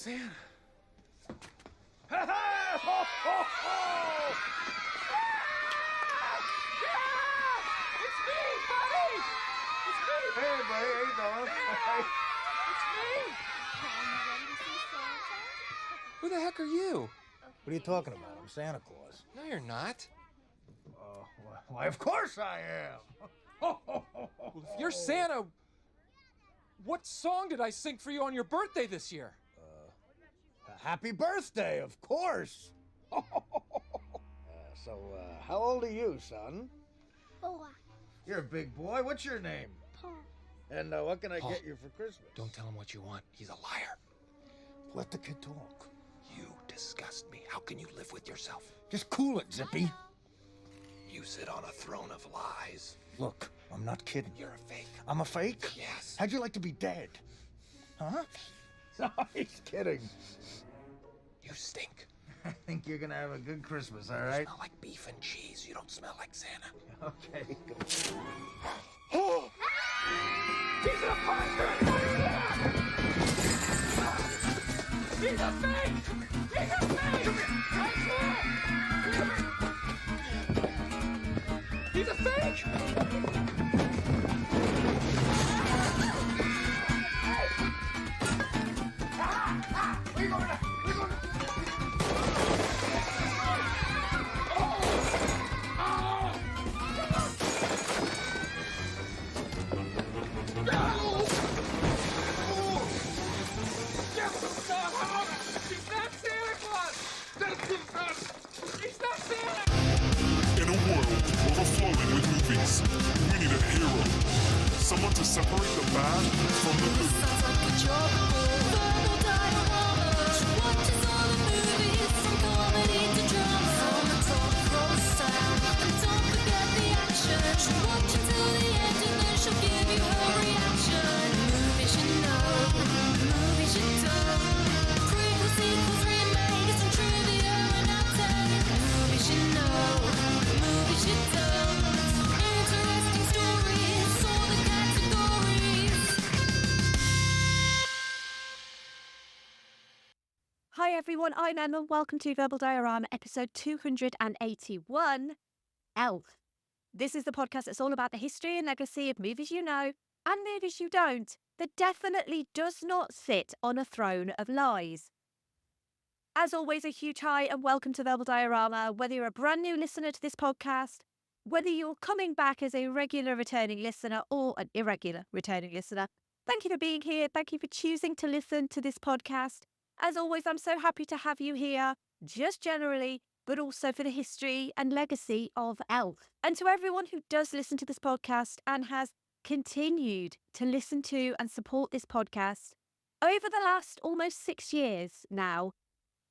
Santa. Ho, ho, ho! It's me, buddy! It's me! Hey, buddy, how you doing? It's me! Who the heck are you? What are you talking about? I'm Santa Claus. No, you're not. Why, of course I am. Well, if you're Santa, what song did I sing for you on your birthday this year? Happy birthday, of course. So, how old are you, son? 4. You're a big boy. What's your name? Paul. And what can I Paul, get you for Christmas? Don't tell him what you want. He's a liar. Let the kid talk. You disgust me. How can you live with yourself? Just cool it, Zippy. You sit on a throne of lies. Look, I'm not kidding. You're a fake. I'm a fake? Yes. How'd you like to be dead? Huh? No, he's kidding. You stink. I think you're gonna have a good Christmas, all You right? smell like beef and cheese. You don't smell like Santa. Okay, good. Oh! He's a monster! He's a fake! He's a fake! I swear! He's a fake! He's not Santa Claus! He's not Santa! In a world overflowing with movies, we need a hero. Someone to separate the bad from the good. Sounds like a job. Verbal diorama. She watches all the movies, from comedy to drama. From the top rolls sound, and don't forget the action. She'll watch until the end, and then she'll give you her reaction. Movies you know, movies you don't. Prequels, sequels, remakes, and trivia and outtake. Movies you know, movies you don't. Interesting stories, all the categories. Hi everyone, I'm Emma. Welcome to Verbal Diorama episode 281, Elf. This is the podcast that's all about the history and legacy of movies you know and movies you don't that definitely does not sit on a throne of lies. As always, a huge hi and welcome to Verbal Diorama. Whether you're a brand new listener to this podcast, whether you're coming back as a regular returning listener or an irregular returning listener, thank you for being here. Thank you for choosing to listen to this podcast. As always, I'm so happy to have you here, just generally, but also for the history and legacy of Elf. And to everyone who does listen to this podcast and has continued to listen to and support this podcast over the last almost 6 years now,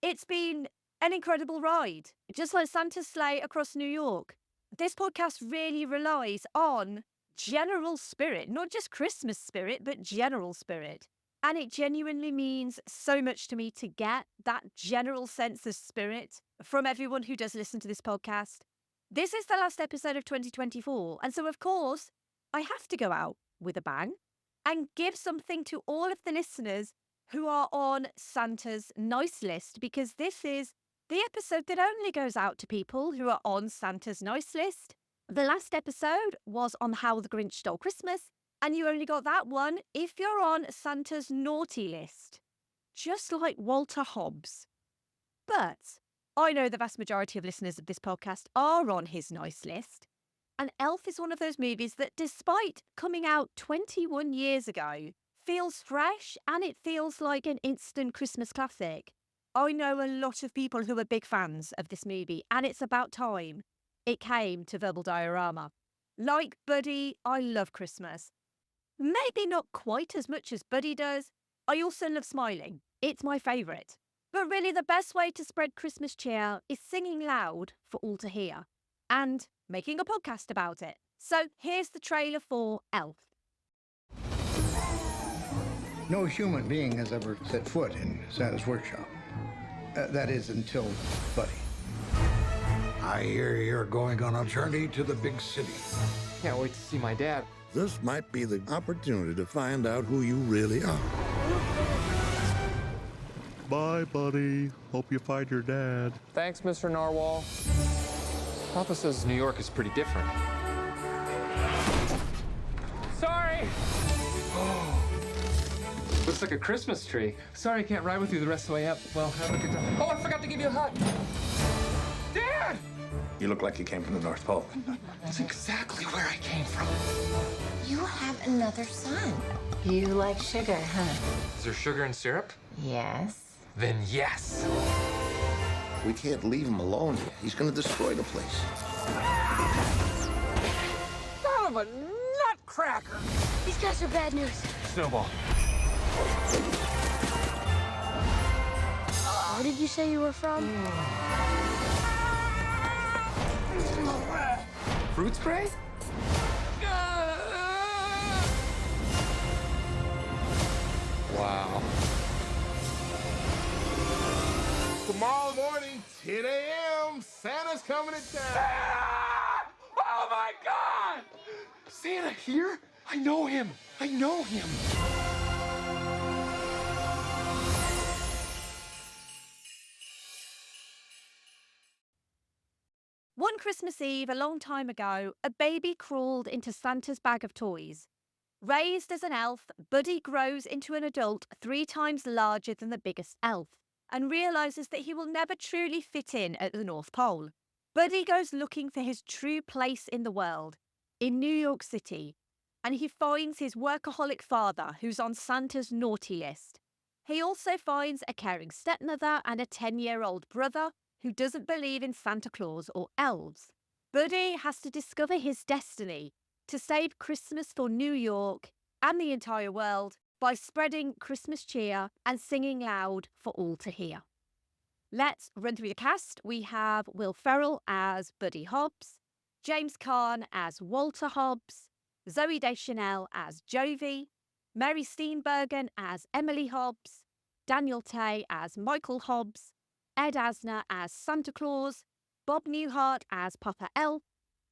it's been an incredible ride. Just like Santa's sleigh across New York, this podcast really relies on general spirit, not just Christmas spirit, but general spirit. And it genuinely means so much to me to get that general sense of spirit from everyone who does listen to this podcast. This is the last episode of 2024. And so, of course, I have to go out with a bang and give something to all of the listeners who are on Santa's nice list, because this is the episode that only goes out to people who are on Santa's nice list. The last episode was on How the Grinch Stole Christmas. And you only got that one if you're on Santa's naughty list, just like Walter Hobbs. But I know the vast majority of listeners of this podcast are on his nice list. And Elf is one of those movies that, despite coming out 21 years ago, feels fresh and it feels like an instant Christmas classic. I know a lot of people who are big fans of this movie, and it's about time it came to Verbal Diorama. Like Buddy, I love Christmas. Maybe not quite as much as Buddy does. I also love smiling. It's my favourite. But really the best way to spread Christmas cheer is singing loud for all to hear and making a podcast about it. So here's the trailer for Elf. No human being has ever set foot in Santa's workshop. That is, until Buddy. I hear you're going on a journey to the big city. Can't wait to see my dad. This might be the opportunity to find out who you really are. Bye, buddy. Hope you find your dad. Thanks, Mr. Narwhal. Papa says New York is pretty different. Sorry! Looks like a Christmas tree. Sorry I can't ride with you the rest of the way up. Well, have a good time. Oh, I forgot to give you a hug. Dad! You look like you came from the North Pole. That's exactly where I came from. You have another son. You like sugar, huh? Is there sugar and syrup? Yes. Then yes. We can't leave him alone. He's gonna destroy the place. Son of a nutcracker! These guys are bad news. Snowball. Where did you say you were from? Fruit spray? Wow. Tomorrow morning, 10 a.m., Santa's coming to town. Oh my God! Santa here? I know him. I know him. One Christmas Eve, a long time ago, a baby crawled into Santa's bag of toys. Raised as an elf, Buddy grows into an adult 3 times larger than the biggest elf and realizes that he will never truly fit in at the North Pole. Buddy goes looking for his true place in the world, in New York City, and he finds his workaholic father, who's on Santa's naughty list. He also finds a caring stepmother and a 10-year-old brother who doesn't believe in Santa Claus or elves. Buddy has to discover his destiny to save Christmas for New York and the entire world by spreading Christmas cheer and singing loud for all to hear. Let's run through the cast. We have Will Ferrell as Buddy Hobbs, James Caan as Walter Hobbs, Zooey Deschanel as Jovi, Mary Steenburgen as Emily Hobbs, Daniel Tay as Michael Hobbs, Ed Asner as Santa Claus, Bob Newhart as Papa Elf,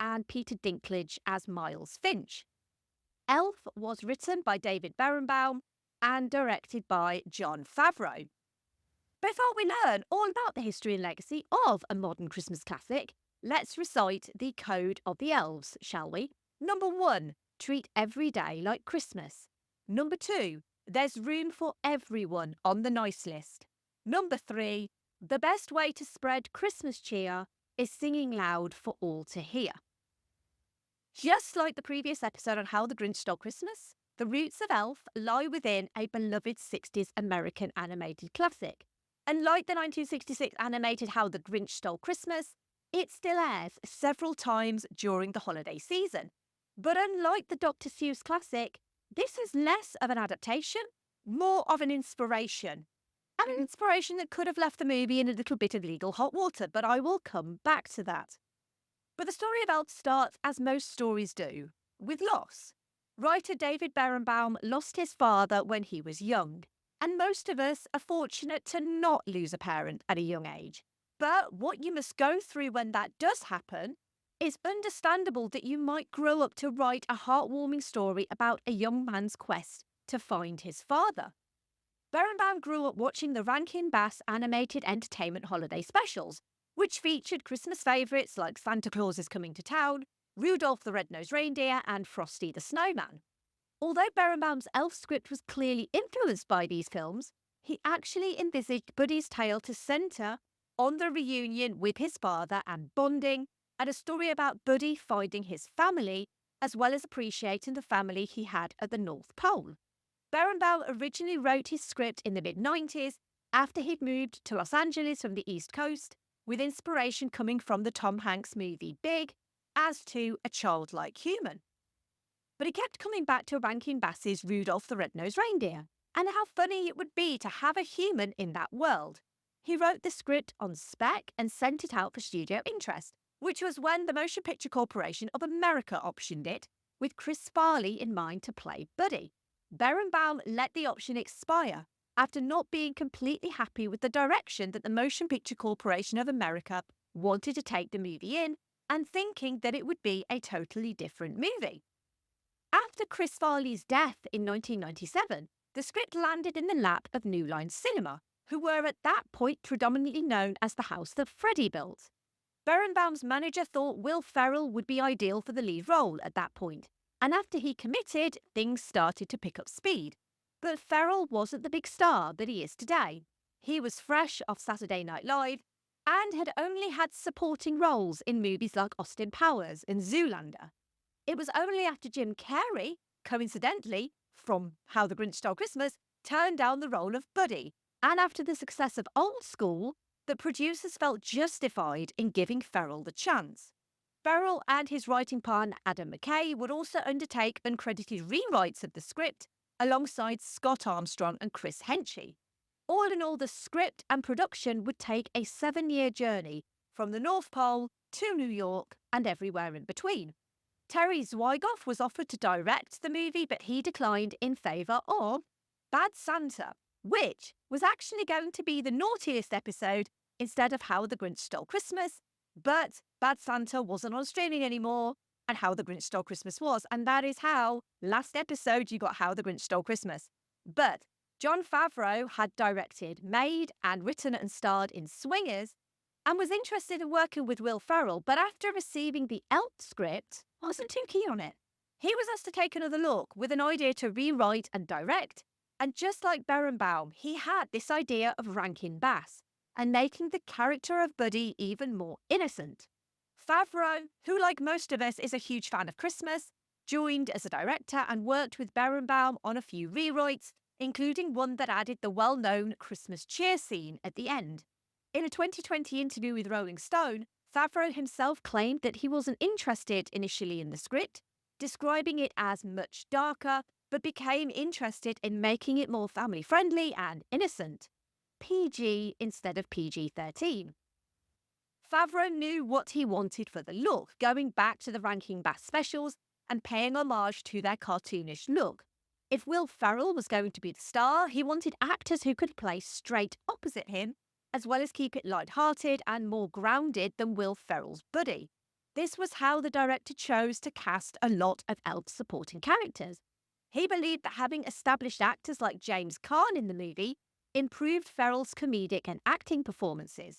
and Peter Dinklage as Miles Finch. Elf was written by David Berenbaum and directed by Jon Favreau. Before we learn all about the history and legacy of a modern Christmas classic, let's recite the Code of the Elves, shall we? Number 1, treat every day like Christmas. Number 2, there's room for everyone on the nice list. Number 3, the best way to spread Christmas cheer is singing loud for all to hear. Just like the previous episode on How the Grinch Stole Christmas, the roots of Elf lie within a beloved 60s American animated classic. And like the 1966 animated How the Grinch Stole Christmas, it still airs several times during the holiday season. But unlike the Dr. Seuss classic, this is less of an adaptation, more of an inspiration. And an inspiration that could have left the movie in a little bit of legal hot water, but I will come back to that. But the story of Elf starts as most stories do, with loss. Writer David Berenbaum lost his father when he was young, and most of us are fortunate to not lose a parent at a young age. But what you must go through when that does happen is understandable that you might grow up to write a heartwarming story about a young man's quest to find his father. Berenbaum grew up watching the Rankin Bass animated entertainment holiday specials, which featured Christmas favourites like Santa Claus is Coming to Town, Rudolph the Red-Nosed Reindeer, and Frosty the Snowman. Although Berenbaum's Elf script was clearly influenced by these films, he actually envisaged Buddy's tale to centre on the reunion with his father and bonding, and a story about Buddy finding his family, as well as appreciating the family he had at the North Pole. Berenbaum originally wrote his script in the mid-90s after he'd moved to Los Angeles from the East Coast, with inspiration coming from the Tom Hanks movie Big, as to a childlike human. But he kept coming back to Rankin Bass's Rudolph the Red-Nosed Reindeer, and how funny it would be to have a human in that world. He wrote the script on spec and sent it out for studio interest, which was when the Motion Picture Corporation of America optioned it, with Chris Farley in mind to play Buddy. Berenbaum let the option expire after not being completely happy with the direction that the Motion Picture Corporation of America wanted to take the movie in, and thinking that it would be a totally different movie. After Chris Farley's death in 1997, the script landed in the lap of New Line Cinema, who were at that point predominantly known as the house that Freddie built. Berenbaum's manager thought Will Ferrell would be ideal for the lead role at that point, and after he committed, things started to pick up speed. But Ferrell wasn't the big star that he is today. He was fresh off Saturday Night Live and had only had supporting roles in movies like Austin Powers and Zoolander. It was only after Jim Carrey, coincidentally, from How the Grinch Stole Christmas, turned down the role of Buddy, and after the success of Old School, that producers felt justified in giving Ferrell the chance. Ferrell and his writing partner Adam McKay would also undertake uncredited rewrites of the script alongside Scott Armstrong and Chris Henchy. All in all, the script and production would take a 7-year journey from the North Pole to New York and everywhere in between. Terry Zwigoff was offered to direct the movie, but he declined in favour of Bad Santa, which was actually going to be the naughtiest episode instead of How the Grinch Stole Christmas, but Bad Santa wasn't on streaming anymore, and How the Grinch Stole Christmas was, and that is how, last episode, you got How the Grinch Stole Christmas. But Jon Favreau had directed, made, and written and starred in Swingers, and was interested in working with Will Ferrell, but after receiving the Elves script, wasn't too keen on it. He was asked to take another look with an idea to rewrite and direct, and just like Berenbaum, he had this idea of Rankin Bass and making the character of Buddy even more innocent. Favreau, who like most of us is a huge fan of Christmas, joined as a director and worked with Berenbaum on a few rewrites, including one that added the well-known Christmas cheer scene at the end. In a 2020 interview with Rolling Stone, Favreau himself claimed that he wasn't interested initially in the script, describing it as much darker, but became interested in making it more family-friendly and innocent. PG instead of PG-13. Favreau knew what he wanted for the look, going back to the Rankin Bass specials and paying homage to their cartoonish look. If Will Ferrell was going to be the star, he wanted actors who could play straight opposite him, as well as keep it light-hearted and more grounded than Will Ferrell's Buddy. This was how the director chose to cast a lot of Elves supporting characters. He believed that having established actors like James Caan in the movie improved Ferrell's comedic and acting performances.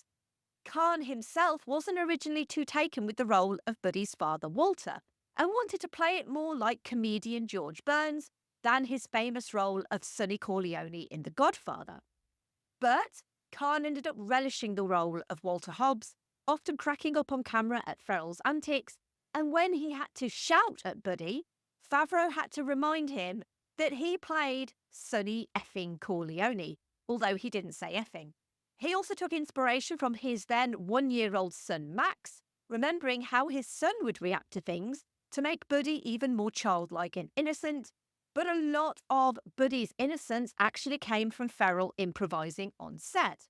Caan himself wasn't originally too taken with the role of Buddy's father Walter, and wanted to play it more like comedian George Burns than his famous role of Sonny Corleone in The Godfather. But Caan ended up relishing the role of Walter Hobbs, often cracking up on camera at Ferrell's antics, and when he had to shout at Buddy, Favreau had to remind him that he played Sonny effing Corleone, although he didn't say effing. He also took inspiration from his then 1-year-old son Max, remembering how his son would react to things to make Buddy even more childlike and innocent, but a lot of Buddy's innocence actually came from Ferrell improvising on set.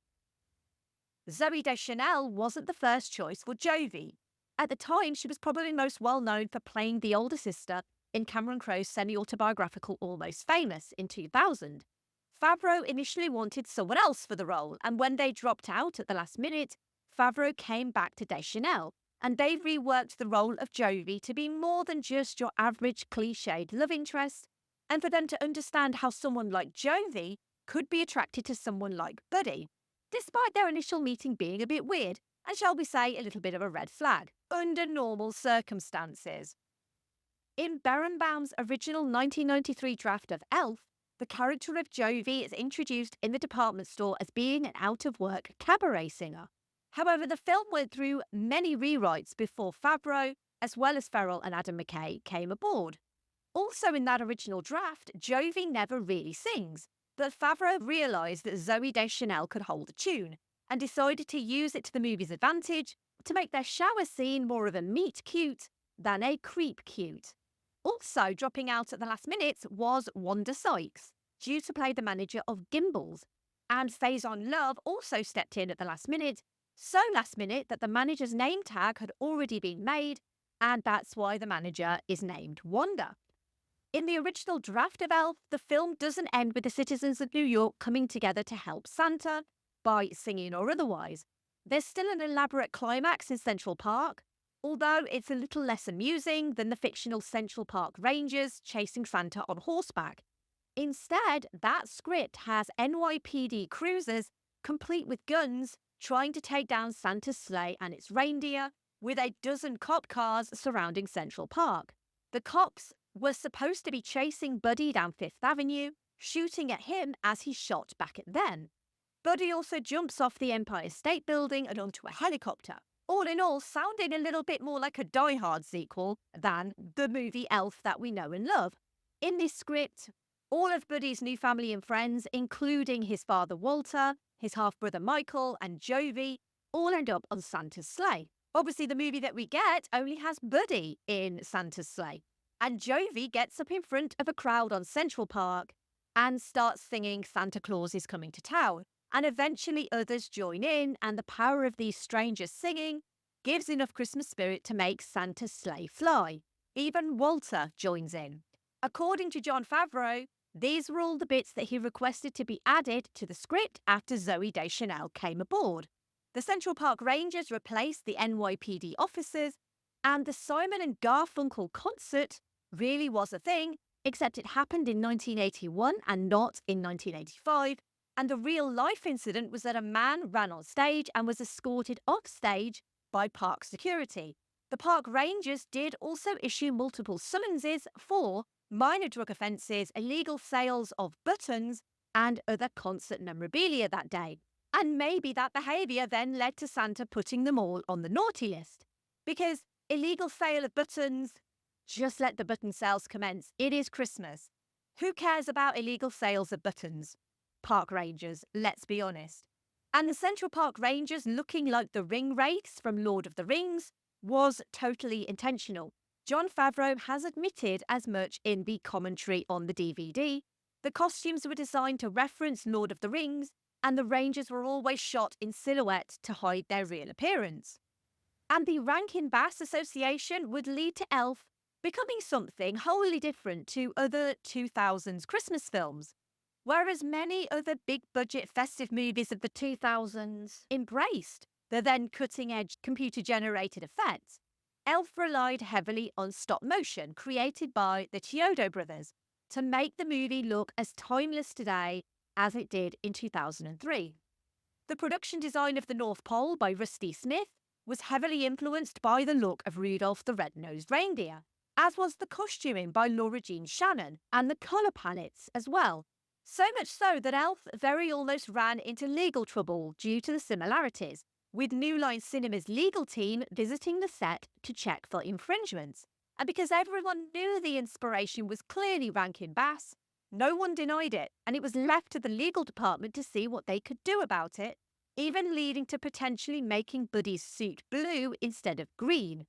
Zooey Deschanel wasn't the first choice for Jovie. At the time, she was probably most well known for playing the older sister in Cameron Crowe's semi-autobiographical Almost Famous in 2000. Favreau initially wanted someone else for the role, and when they dropped out at the last minute, Favreau came back to Deschanel, and they reworked the role of Jovie to be more than just your average cliched love interest, and for them to understand how someone like Jovie could be attracted to someone like Buddy, despite their initial meeting being a bit weird, and shall we say a little bit of a red flag, under normal circumstances. In Berenbaum's original 1993 draft of Elf, the character of Jovie is introduced in the department store as being an out-of-work cabaret singer. However, the film went through many rewrites before Favreau, as well as Ferrell and Adam McKay, came aboard. Also in that original draft, Jovie never really sings, but Favreau realised that Zooey Deschanel could hold a tune, and decided to use it to the movie's advantage to make their shower scene more of a meet cute than a creep cute. Also dropping out at the last minute was Wanda Sykes, due to play the manager of Gimbals, and Faison Love also stepped in at the last minute, so last minute that the manager's name tag had already been made, and that's why the manager is named Wanda. In the original draft of Elf, the film doesn't end with the citizens of New York coming together to help Santa, by singing or otherwise. There's still an elaborate climax in Central Park, although it's a little less amusing than the fictional Central Park Rangers chasing Santa on horseback. Instead, that script has NYPD cruisers complete with guns, trying to take down Santa's sleigh and its reindeer, with a dozen cop cars surrounding Central Park. The cops were supposed to be chasing Buddy down Fifth Avenue, shooting at him as he shot back at them. Buddy also jumps off the Empire State Building and onto a helicopter. All in all, sounding a little bit more like a Die Hard sequel than the movie Elf that we know and love. In this script, all of Buddy's new family and friends, including his father Walter, his half-brother Michael, and Jovi, all end up on Santa's sleigh. Obviously, the movie that we get only has Buddy in Santa's sleigh. And Jovi gets up in front of a crowd on Central Park and starts singing Santa Claus is Coming to Town. And eventually others join in, and the power of these strangers singing gives enough Christmas spirit to make Santa's sleigh fly. Even Walter joins in. According to Jon Favreau, these were all the bits that he requested to be added to the script after Zooey Deschanel came aboard. The Central Park Rangers replaced the NYPD officers, and the Simon and Garfunkel concert really was a thing, except it happened in 1981 and not in 1985. And the real-life incident was that a man ran on stage and was escorted off stage by park security. The park rangers did also issue multiple summonses for minor drug offences, illegal sales of buttons, and other concert memorabilia that day. And maybe that behaviour then led to Santa putting them all on the naughty list. Because illegal sale of buttons, just let the button sales commence. It is Christmas. Who cares about illegal sales of buttons? Park rangers, let's be honest. And the Central Park Rangers looking like the ring wraiths from Lord of the Rings was totally intentional. Jon Favreau has admitted as much in the commentary on the DVD. The costumes were designed to reference Lord of the Rings, and the Rangers were always shot in silhouette to hide their real appearance. And the Rankin Bass Association would lead to Elf becoming something wholly different to other 2000s Christmas films. Whereas many other big-budget festive movies of the 2000s embraced the then cutting-edge computer-generated effects, Elf relied heavily on stop motion created by the Chiodo brothers to make the movie look as timeless today as it did in 2003. The production design of the North Pole by Rusty Smith was heavily influenced by the look of Rudolph the Red-Nosed Reindeer, as was the costuming by Laura Jean Shannon and the colour palettes as well. So much so that Elf very almost ran into legal trouble due to the similarities, with New Line Cinema's legal team visiting the set to check for infringements. And because everyone knew the inspiration was clearly Rankin Bass, no one denied it, and it was left to the legal department to see what they could do about it, even leading to potentially making Buddy's suit blue instead of green.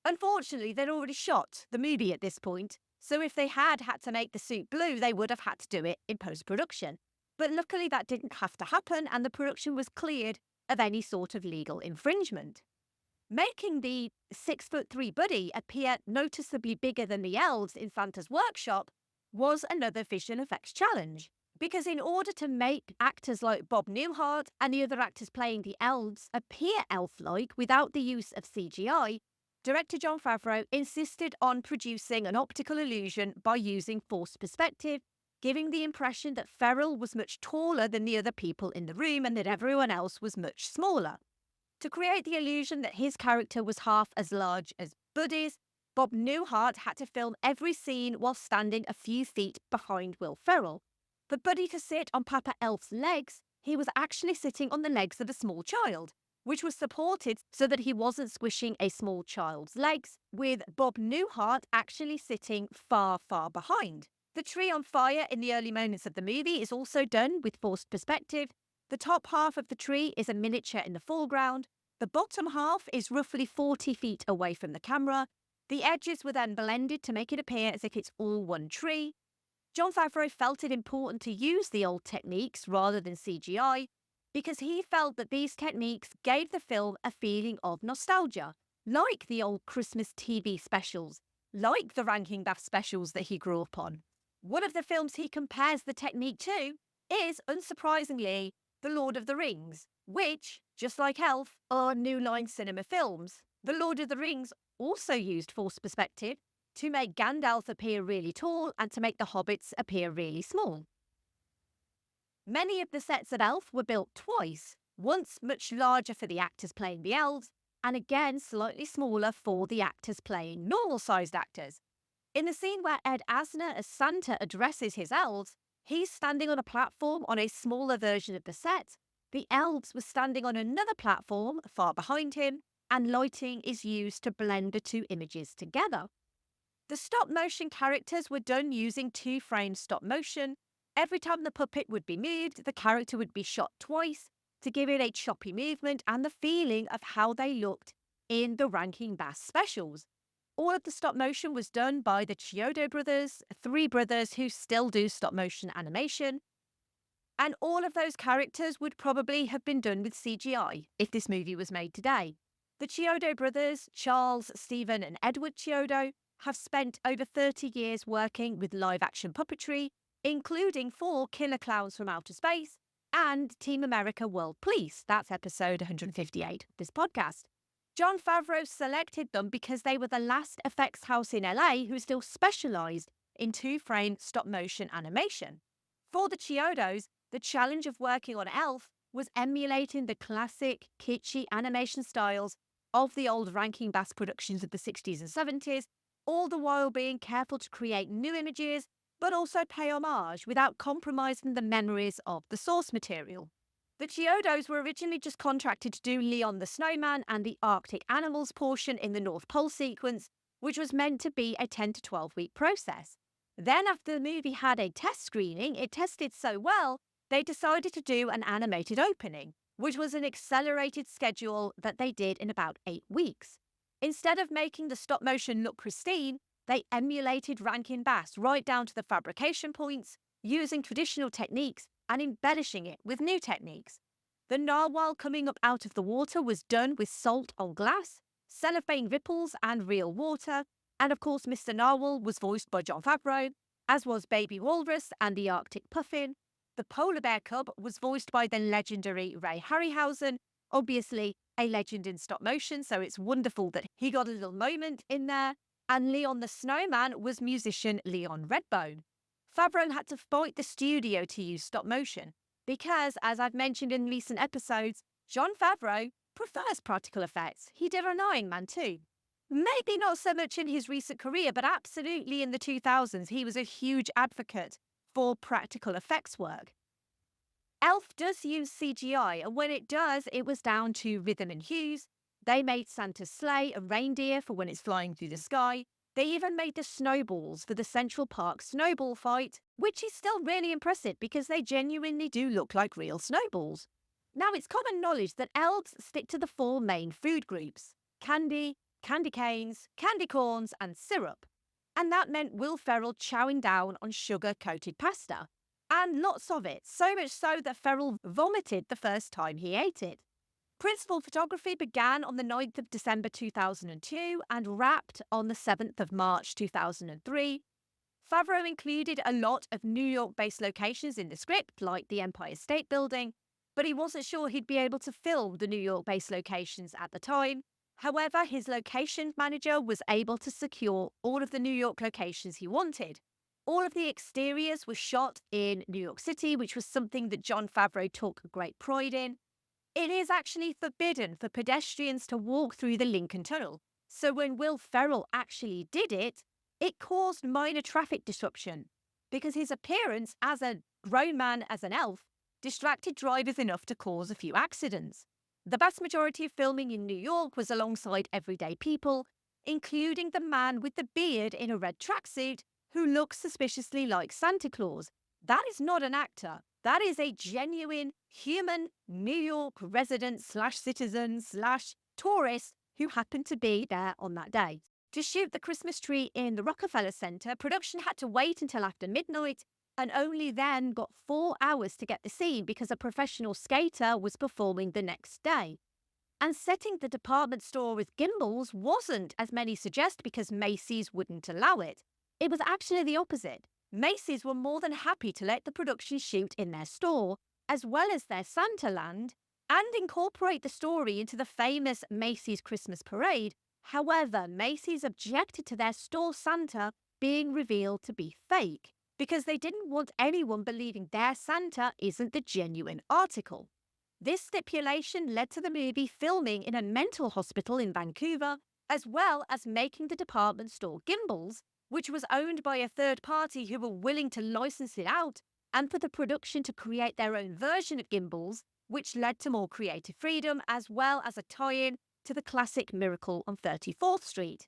Unfortunately, they'd already shot the movie at this point, so if they had to make the suit blue, they would have had to do it in post-production. But luckily that didn't have to happen, and the production was cleared of any sort of legal infringement. Making the 6'3" Buddy appear noticeably bigger than the elves in Santa's workshop was another visual effects challenge. Because in order to make actors like Bob Newhart and the other actors playing the elves appear elf-like without the use of CGI, director Jon Favreau insisted on producing an optical illusion by using forced perspective, giving the impression that Ferrell was much taller than the other people in the room and that everyone else was much smaller. To create the illusion that his character was half as large as Buddy's, Bob Newhart had to film every scene while standing a few feet behind Will Ferrell. For Buddy to sit on Papa Elf's legs, he was actually sitting on the legs of a small child, which was supported so that he wasn't squishing a small child's legs, with Bob Newhart actually sitting far, far behind. The tree on fire in the early moments of the movie is also done with forced perspective. The top half of the tree is a miniature in the foreground. The bottom half is roughly 40 feet away from the camera. The edges were then blended to make it appear as if it's all one tree. Jon Favreau felt it important to use the old techniques rather than CGI, because he felt that these techniques gave the film a feeling of nostalgia, like the old Christmas TV specials, like the Rankin Bass specials that he grew up on. One of the films he compares the technique to is, unsurprisingly, The Lord of the Rings, which, just like Elf, are New Line Cinema films. The Lord of the Rings also used forced perspective to make Gandalf appear really tall and to make the hobbits appear really small. Many of the sets at Elf were built twice, once much larger for the actors playing the elves, and again slightly smaller for the actors playing normal-sized actors. In the scene where Ed Asner as Santa addresses his elves, he's standing on a platform on a smaller version of the set. The elves were standing on another platform far behind him, and lighting is used to blend the two images together. The stop-motion characters were done using 2-frame stop-motion. Every time the puppet would be moved, the character would be shot twice to give it a choppy movement and the feeling of how they looked in the Rankin Bass specials. All of the stop-motion was done by the Chiodo brothers, 3 brothers who still do stop-motion animation. And all of those characters would probably have been done with CGI if this movie was made today. The Chiodo brothers, Charles, Stephen and Edward Chiodo, have spent over 30 years working with live-action puppetry, including for Killer Clowns from Outer Space and Team America World Police. That's episode 158 of this podcast. Jon Favreau selected them because they were the last effects house in LA who still specialised in 2-frame stop-motion animation. For the Chiodos, the challenge of working on Elf was emulating the classic, kitschy animation styles of the old Rankin Bass productions of the 60s and 70s, all the while being careful to create new images, but also pay homage without compromising the memories of the source material. The Chiodos were originally just contracted to do Leon the Snowman and the Arctic Animals portion in the North Pole sequence, which was meant to be a 10 to 12-week process. Then after the movie had a test screening, it tested so well, they decided to do an animated opening, which was an accelerated schedule that they did in about 8 weeks. Instead of making the stop motion look pristine, they emulated Rankin Bass right down to the fabrication points, using traditional techniques and embellishing it with new techniques. The narwhal coming up out of the water was done with salt on glass, cellophane ripples and real water, and of course Mr. Narwhal was voiced by Jon Favreau, as was Baby Walrus and the Arctic Puffin. The polar bear cub was voiced by the legendary Ray Harryhausen, obviously a legend in stop motion, so it's wonderful that he got a little moment in there. And Leon the Snowman was musician Leon Redbone. Favreau had to fight the studio to use stop motion because, as I've mentioned in recent episodes, Jon Favreau prefers practical effects. He did on Iron Man too. Maybe not so much in his recent career, but absolutely in the 2000s, he was a huge advocate for practical effects work. Elf does use CGI, and when it does, it was down to rhythm and hues. They made Santa's sleigh a reindeer for when it's flying through the sky. They even made the snowballs for the Central Park snowball fight, which is still really impressive because they genuinely do look like real snowballs. Now, it's common knowledge that elves stick to the 4 main food groups: candy, candy canes, candy corns, and syrup. And that meant Will Ferrell chowing down on sugar-coated pasta. And lots of it, so much so that Ferrell vomited the first time he ate it. Principal photography began on the 9th of December 2002 and wrapped on the 7th of March 2003. Favreau included a lot of New York-based locations in the script, like the Empire State Building, but he wasn't sure he'd be able to film the New York-based locations at the time. However, his location manager was able to secure all of the New York locations he wanted. All of the exteriors were shot in New York City, which was something that Jon Favreau took great pride in. It is actually forbidden for pedestrians to walk through the Lincoln Tunnel. So when Will Ferrell actually did it, it caused minor traffic disruption because his appearance as a grown man as an elf distracted drivers enough to cause a few accidents. The vast majority of filming in New York was alongside everyday people, including the man with the beard in a red tracksuit who looks suspiciously like Santa Claus. That is not an actor. That is a genuine human New York resident / citizen / tourist who happened to be there on that day. To shoot the Christmas tree in the Rockefeller Center, production had to wait until after midnight and only then got 4 hours to get the scene because a professional skater was performing the next day. And setting the department store with gimbals wasn't, as many suggest, because Macy's wouldn't allow it. It was actually the opposite. Macy's were more than happy to let the production shoot in their store, as well as their Santaland, and incorporate the story into the famous Macy's Christmas Parade. However, Macy's objected to their store Santa being revealed to be fake, because they didn't want anyone believing their Santa isn't the genuine article. This stipulation led to the movie filming in a mental hospital in Vancouver, as well as making the department store Gimbals, which was owned by a third party who were willing to license it out, and for the production to create their own version of Gimbals, which led to more creative freedom, as well as a tie-in to the classic Miracle on 34th Street.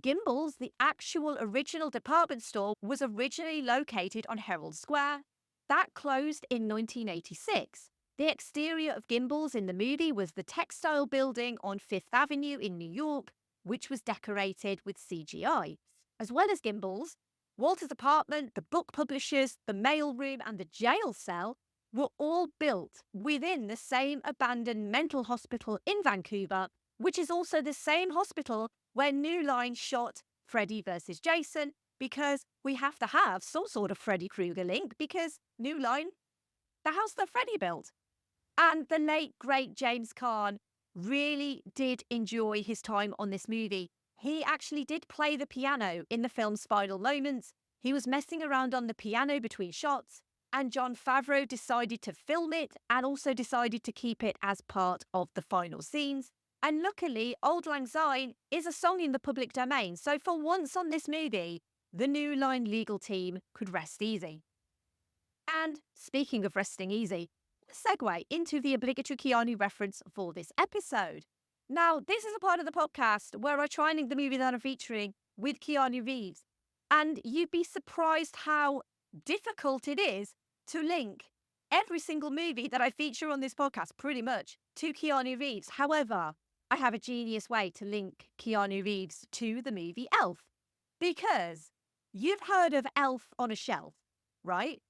Gimbals, the actual original department store, was originally located on Herald Square. That closed in 1986. The exterior of Gimbals in the movie was the textile building on Fifth Avenue in New York, which was decorated with CGI. As well as Gimbals, Walter's apartment, the book publishers, the mailroom, and the jail cell were all built within the same abandoned mental hospital in Vancouver, which is also the same hospital where New Line shot Freddy vs. Jason, because we have to have some sort of Freddy Krueger link, because New Line, the house that Freddy built. And the late, great James Caan really did enjoy his time on this movie. He actually did play the piano in the film's final moments. He was messing around on the piano between shots, and Jon Favreau decided to film it and also decided to keep it as part of the final scenes. And luckily, Auld Lang Syne is a song in the public domain, so for once on this movie, the New Line legal team could rest easy. And speaking of resting easy, segue into the obligatory Keanu reference for this episode. Now, this is a part of the podcast where I try and link the movie that I'm featuring with Keanu Reeves, and you'd be surprised how difficult it is to link every single movie that I feature on this podcast, pretty much, to Keanu Reeves. However, I have a genius way to link Keanu Reeves to the movie Elf, because you've heard of Elf on a Shelf, right?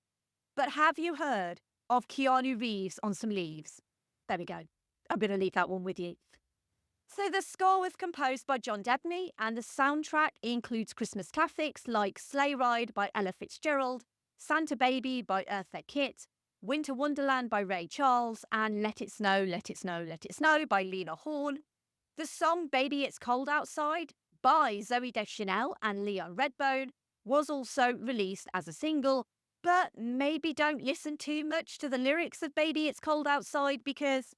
But have you heard of Keanu Reeves on some leaves? There we go. I'm going to leave that one with you. So the score was composed by John Debney, and the soundtrack includes Christmas classics like Sleigh Ride by Ella Fitzgerald, Santa Baby by Eartha Kitt, Winter Wonderland by Ray Charles, and Let It Snow, Let It Snow, Let It Snow by Lena Horne. The song Baby It's Cold Outside by Zooey Deschanel and Leon Redbone was also released as a single, but maybe don't listen too much to the lyrics of Baby It's Cold Outside because,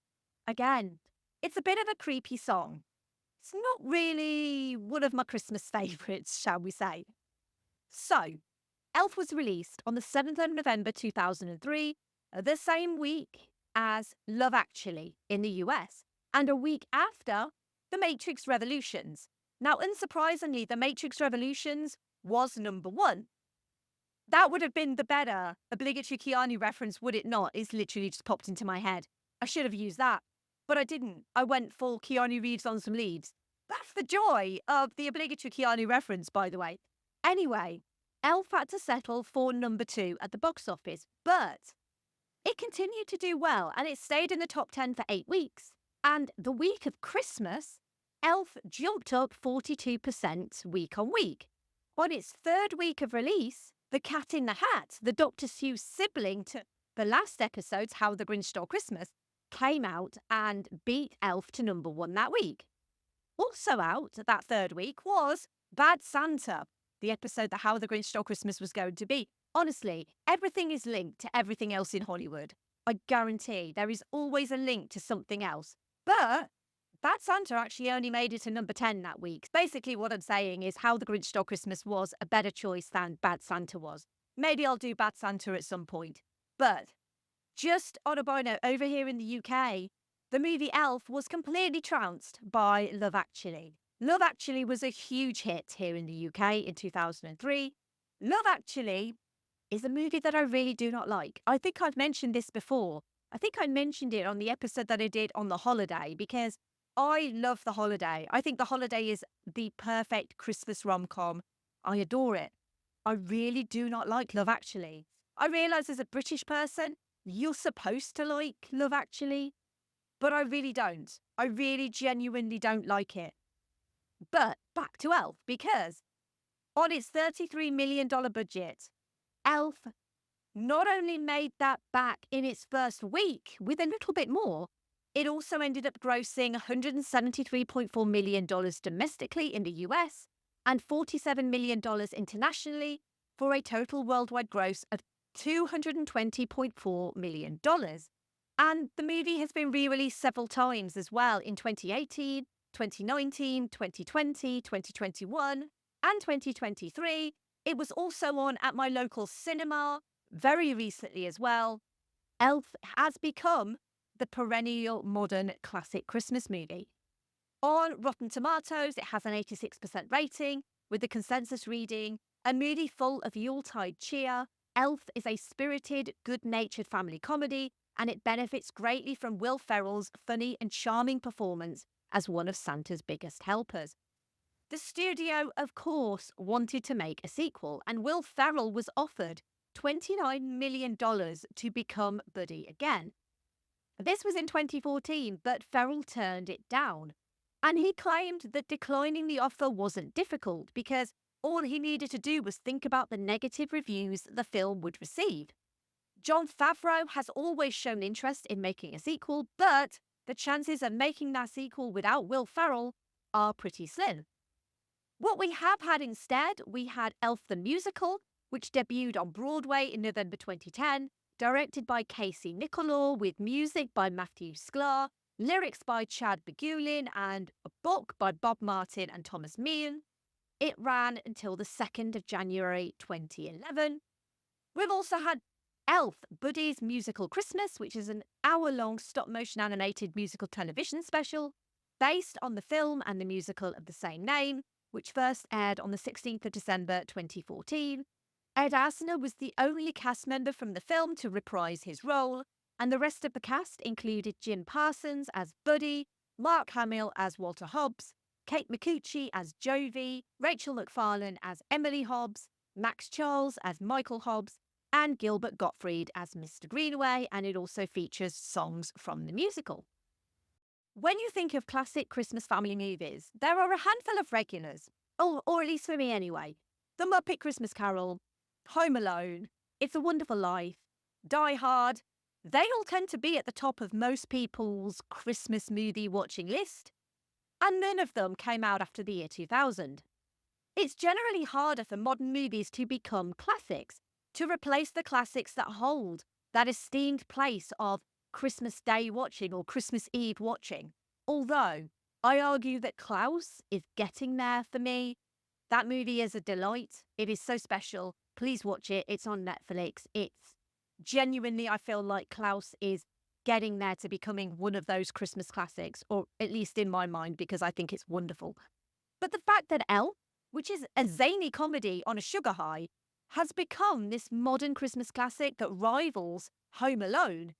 again, it's a bit of a creepy song. It's not really one of my Christmas favourites, shall we say. So, Elf was released on the 7th of November 2003, the same week as Love Actually in the US, and a week after The Matrix Revolutions. Now, unsurprisingly, The Matrix Revolutions was number 1. That would have been the better obligatory Keanu reference, would it not? It's literally just popped into my head. I should have used that, but I didn't. I went full Keanu Reeves on some leaves. That's the joy of the obligatory Keanu reference, by the way. Anyway, Elf had to settle for number 2 at the box office, but it continued to do well, and it stayed in the top 10 for 8 weeks. And the week of Christmas, Elf jumped up 42% week on week. On its 3rd week of release, The Cat in the Hat, the Dr. Seuss sibling to the last episode's How the Grinch Stole Christmas, came out and beat Elf to number 1 that week. Also out that 3rd week was Bad Santa, the episode that How the Grinch Stole Christmas was going to be. Honestly, everything is linked to everything else in Hollywood. I guarantee there is always a link to something else. But Bad Santa actually only made it to number 10 that week. Basically what I'm saying is How the Grinch Stole Christmas was a better choice than Bad Santa was. Maybe I'll do Bad Santa at some point. But just on a bono, over here in the UK, the movie Elf was completely trounced by Love Actually. Love Actually was a huge hit here in the UK in 2003. Love Actually is a movie that I really do not like. I think I've mentioned this before. I think I mentioned it on the episode that I did on The Holiday, because I love The Holiday. I think The Holiday is the perfect Christmas rom-com. I adore it. I really do not like Love Actually. I realise as a British person, you're supposed to like Love Actually, but I really don't. I really genuinely don't like it. But back to Elf, because on its $33 million budget, Elf not only made that back in its first week with a little bit more, it also ended up grossing $173.4 million domestically in the US and $47 million internationally for a total worldwide gross of $220.4 million. And the movie has been re-released several times as well in 2018, 2019, 2020, 2021, and 2023. It was also on at my local cinema very recently as well. Elf has become the perennial modern classic Christmas movie. On Rotten Tomatoes, it has an 86% rating, with the consensus reading, "A movie full of Yuletide cheer. Elf is a spirited, good-natured family comedy, and it benefits greatly from Will Ferrell's funny and charming performance as one of Santa's biggest helpers." The studio, of course, wanted to make a sequel, and Will Ferrell was offered $29 million to become Buddy again. This was in 2014, but Ferrell turned it down. And he claimed that declining the offer wasn't difficult because all he needed to do was think about the negative reviews the film would receive. Jon Favreau has always shown interest in making a sequel, but the chances of making that sequel without Will Ferrell are pretty slim. What we have had instead, we had Elf the Musical, which debuted on Broadway in November 2010, directed by Casey Nicholaw with music by Matthew Sklar, lyrics by Chad Begulin, and a book by Bob Martin and Thomas Meehan. It ran until the 2nd of January 2011. We've also had Elf, Buddy's Musical Christmas, which is an hour-long stop-motion animated musical television special based on the film and the musical of the same name, which first aired on the 16th of December 2014. Ed Asner was the only cast member from the film to reprise his role, and the rest of the cast included Jim Parsons as Buddy, Mark Hamill as Walter Hobbs, Kate Micucci as Jovi, Rachel McFarlane as Emily Hobbs, Max Charles as Michael Hobbs, and Gilbert Gottfried as Mr. Greenaway, and it also features songs from the musical. When you think of classic Christmas family movies, there are a handful of regulars, or at least for me anyway. The Muppet Christmas Carol, Home Alone, It's a Wonderful Life, Die Hard. They all tend to be at the top of most people's Christmas movie watching list, and none of them came out after the year 2000. It's generally harder for modern movies to become classics, to replace the classics that hold that esteemed place of Christmas Day watching or Christmas Eve watching. Although, I argue that Klaus is getting there for me. That movie is a delight. It is so special. Please watch it. It's on Netflix. It's genuinely, I feel like Klaus is getting there to becoming one of those Christmas classics, or at least in my mind, because I think it's wonderful. But the fact that Elf, which is a zany comedy on a sugar high, has become this modern Christmas classic that rivals Home Alone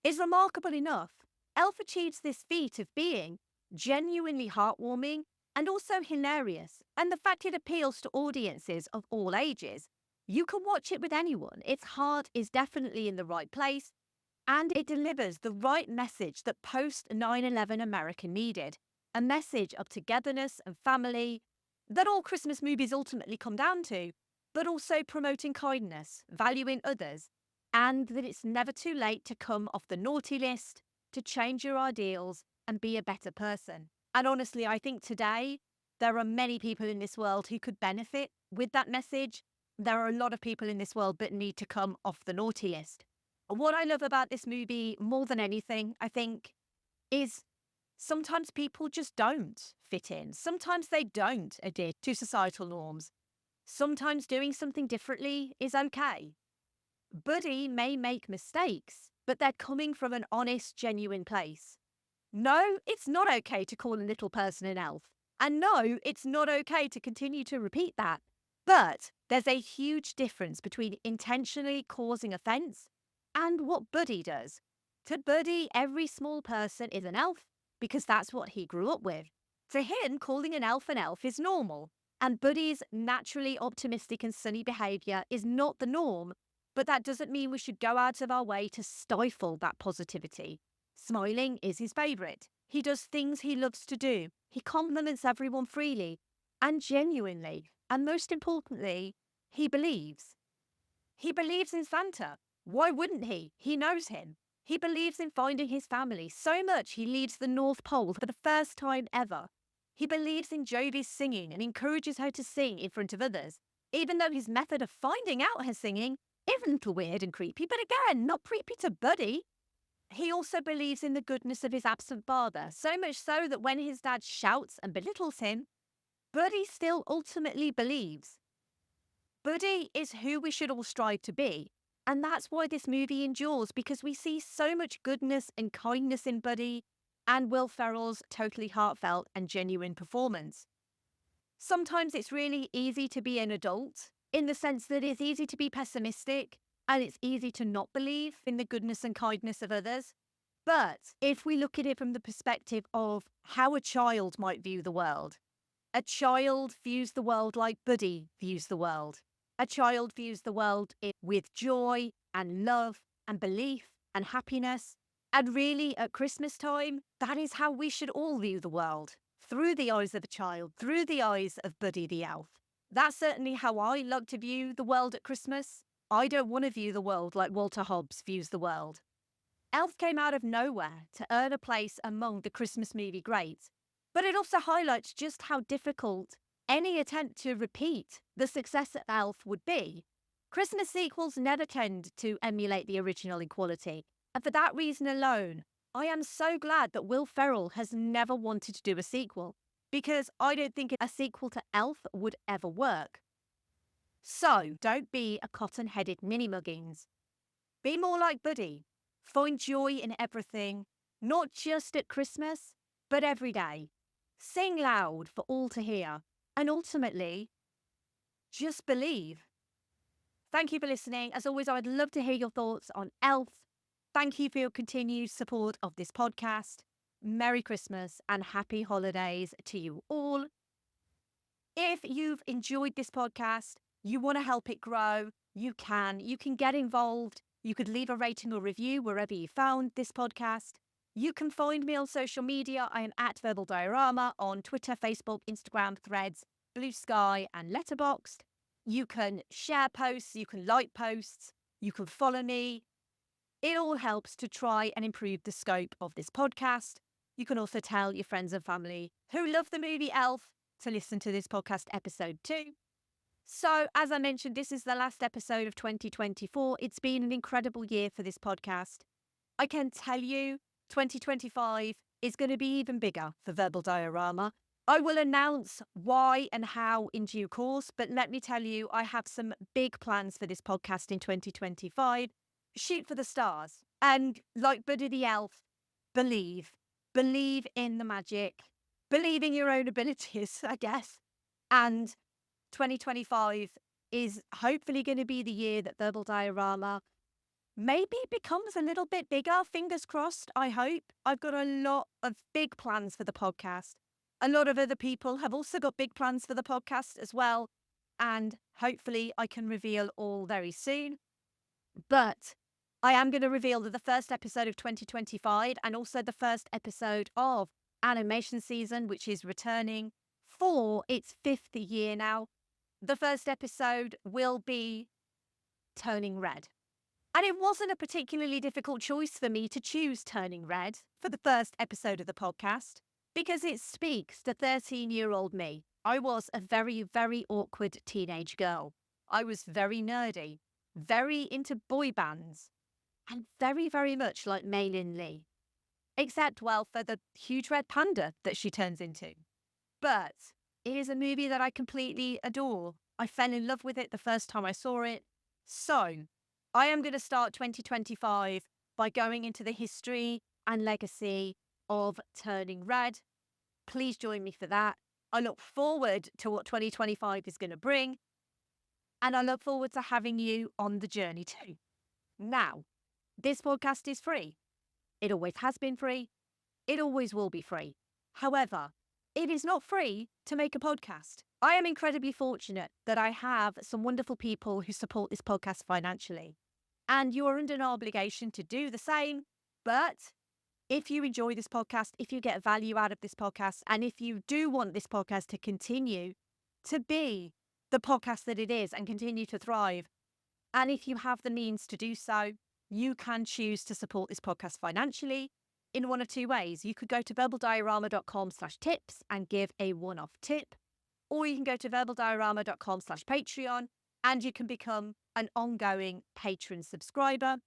is remarkable enough. Elf achieves this feat of being genuinely heartwarming and also hilarious, and the fact it appeals to audiences of all ages. You can watch it with anyone. Its heart is definitely in the right place, and it delivers the right message that post 9/11 America needed, a message of togetherness and family that all Christmas movies ultimately come down to, but also promoting kindness, valuing others, and that it's never too late to come off the naughty list, to change your ideals and be a better person. And honestly, I think today there are many people in this world who could benefit with that message. There are a lot of people in this world that need to come off the naughty list. What I love about this movie more than anything, I think, is sometimes people just don't fit in. Sometimes they don't adhere to societal norms. Sometimes doing something differently is okay. Buddy may make mistakes, but they're coming from an honest, genuine place. No, it's not okay to call a little person an elf. And no, it's not okay to continue to repeat that. But there's a huge difference between intentionally causing offence and what Buddy does. To Buddy, every small person is an elf because that's what he grew up with. To him, calling an elf is normal. And Buddy's naturally optimistic and sunny behaviour is not the norm, but that doesn't mean we should go out of our way to stifle that positivity. Smiling is his favourite. He does things he loves to do. He compliments everyone freely and genuinely. And most importantly, he believes. He believes in Santa. Why wouldn't he? He knows him. He believes in finding his family so much he leaves the North Pole for the first time ever. He believes in Jovi's singing and encourages her to sing in front of others. even though his method of finding out her singing is a little weird and creepy, but again, not creepy to Buddy. He also believes in the goodness of his absent father, so much so that when his dad shouts and belittles him, Buddy still ultimately believes. Buddy is who we should all strive to be. And that's why this movie endures, because we see so much goodness and kindness in Buddy and Will Ferrell's totally heartfelt and genuine performance. Sometimes it's really easy to be an adult, in the sense that it's easy to be pessimistic and it's easy to not believe in the goodness and kindness of others. But if we look at it from the perspective of how a child might view the world, a child views the world like Buddy views the world. A child views the world with joy and love and belief and happiness. And really, at Christmas time, that is how we should all view the world. Through the eyes of a child, through the eyes of Buddy the elf. That's certainly how I like to view the world at Christmas. I don't want to view the world like Walter Hobbs views the world. Elf came out of nowhere to earn a place among the Christmas movie greats. But it also highlights just how difficult any attempt to repeat the success of Elf would be. Christmas sequels never tend to emulate the original in quality, and for that reason alone, I am so glad that Will Ferrell has never wanted to do a sequel, because I don't think a sequel to Elf would ever work. So, don't be a cotton-headed mini-muggins. Be more like Buddy. Find joy in everything, not just at Christmas, but every day. Sing loud for all to hear. And ultimately, just believe. Thank you for listening. As always, I'd love to hear your thoughts on Elf. Thank you for your continued support of this podcast. Merry Christmas and happy holidays to you all. If you've enjoyed this podcast, you want to help it grow, you can get involved. You could leave a rating or review wherever you found this podcast. You can find me on social media. I am at Verbal Diorama on Twitter, Facebook, Instagram, Threads, Blue Sky, and Letterboxd. You can share posts, you can like posts, you can follow me. It all helps to try and improve the scope of this podcast. You can also tell your friends and family who love the movie Elf to listen to this podcast episode too. So, as I mentioned, this is the last episode of 2024. It's been an incredible year for this podcast. I can tell you, 2025 is going to be even bigger for Verbal Diorama. I will announce why and how in due course, but let me tell you, I have some big plans for this podcast in 2025. Shoot for the stars. And like Buddy the Elf, believe. Believe in the magic. Believe in your own abilities, I guess. And 2025 is hopefully going to be the year that Verbal Diorama maybe becomes a little bit bigger. Fingers crossed, I hope. I've got a lot of big plans for the podcast. A lot of other people have also got big plans for the podcast as well. And hopefully I can reveal all very soon. But I am going to reveal that the first episode of 2025 and also the first episode of animation season, which is returning for its 5th year now. The first episode will be Turning Red. And it wasn't a particularly difficult choice for me to choose Turning Red for the first episode of the podcast, because it speaks to 13-year-old me. I was a very, very awkward teenage girl. I was very nerdy, very into boy bands, and very, very much like Mei Lin Lee. Except, well, for the huge red panda that she turns into. But it is a movie that I completely adore. I fell in love with it the first time I saw it. So, I am going to start 2025 by going into the history and legacy of Turning Red. Please join me for that. I look forward to what 2025 is going to bring. And I look forward to having you on the journey too. Now, this podcast is free. It always has been free. It always will be free. However, it is not free to make a podcast. I am incredibly fortunate that I have some wonderful people who support this podcast financially. And you are under an obligation to do the same. But if you enjoy this podcast, if you get value out of this podcast, and if you do want this podcast to continue to be the podcast that it is and continue to thrive, and if you have the means to do so, you can choose to support this podcast financially in one of two ways. You could go to verbalddiorama.com/tips and give a one-off tip, or you can go to verbaldiorama.com/Patreon and you can become an ongoing patron subscriber.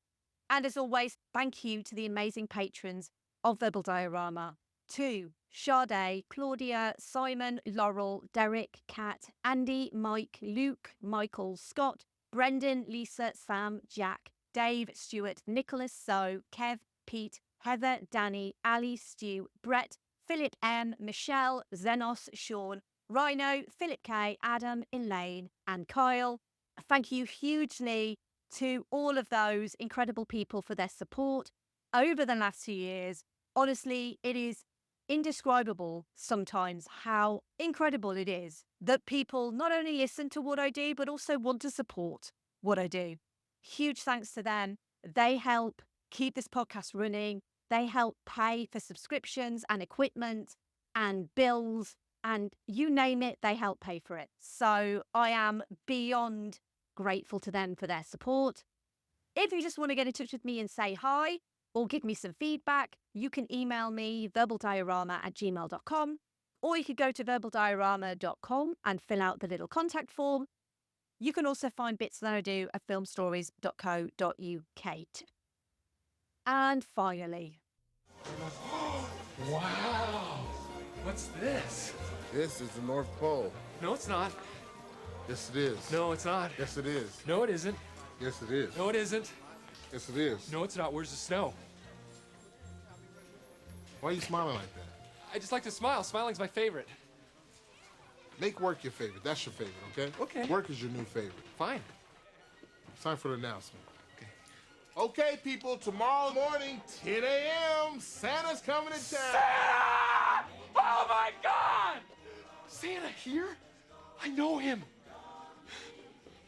And as always, thank you to the amazing patrons of Verbal Diorama, to Sade, Claudia, Simon, Laurel, Derek, Kat, Andy, Mike, Luke, Michael, Scott, Brendan, Lisa, Sam, Jack, Dave, Stuart, Nicholas, So, Kev, Pete, Heather, Danny, Ali, Stu, Brett, Philip M, Michelle, Zenos, Sean, Rhino, Philip K, Adam, Elaine, and Kyle. Thank you hugely to all of those incredible people for their support over the last 2 years. Honestly, it is indescribable sometimes how incredible it is that people not only listen to what I do, but also want to support what I do. Huge thanks to them. They help keep this podcast running. They help pay for subscriptions and equipment and bills and you name it, they help pay for it. So I am beyond grateful to them for their support. If you just want to get in touch with me and say hi or give me some feedback, you can email me verbaldiorama@gmail.com, or you could go to verbaldiorama.com and fill out the little contact form. You can also find bits that I do at filmstories.co.uk. And finally, Wow. What's this? This is the North Pole. No, it's not. Yes, it is. No, it's not. Yes, it is. No, it isn't. Yes, it is. No, it isn't. Yes, it is. No, it's not. Where's the snow? Why are you smiling like that? I just like to smile. Smiling's my favorite. Make work your favorite. That's your favorite, okay? Okay. Work is your new favorite. Fine. It's time for the announcement. Okay, people, tomorrow morning, 10 a.m., Santa's coming to town. Santa! Oh, my God! Santa here? I know him.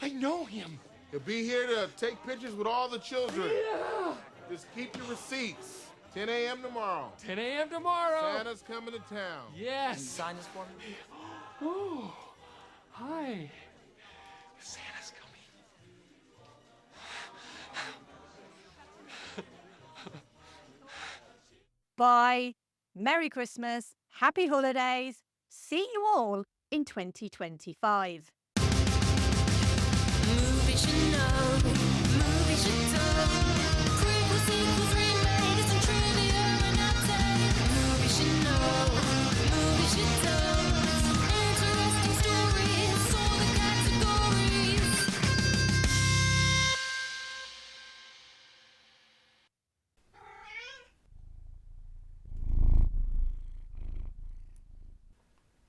I know him. He'll be here to take pictures with all the children. Yeah. Just keep your receipts. 10 a.m. tomorrow. 10 a.m. tomorrow. Santa's coming to town. Yes. Can you sign this for me? Oh, hi. Santa's coming. bye. Merry Christmas. Happy holidays. See you all in 2025. Movies you know, movies you don't.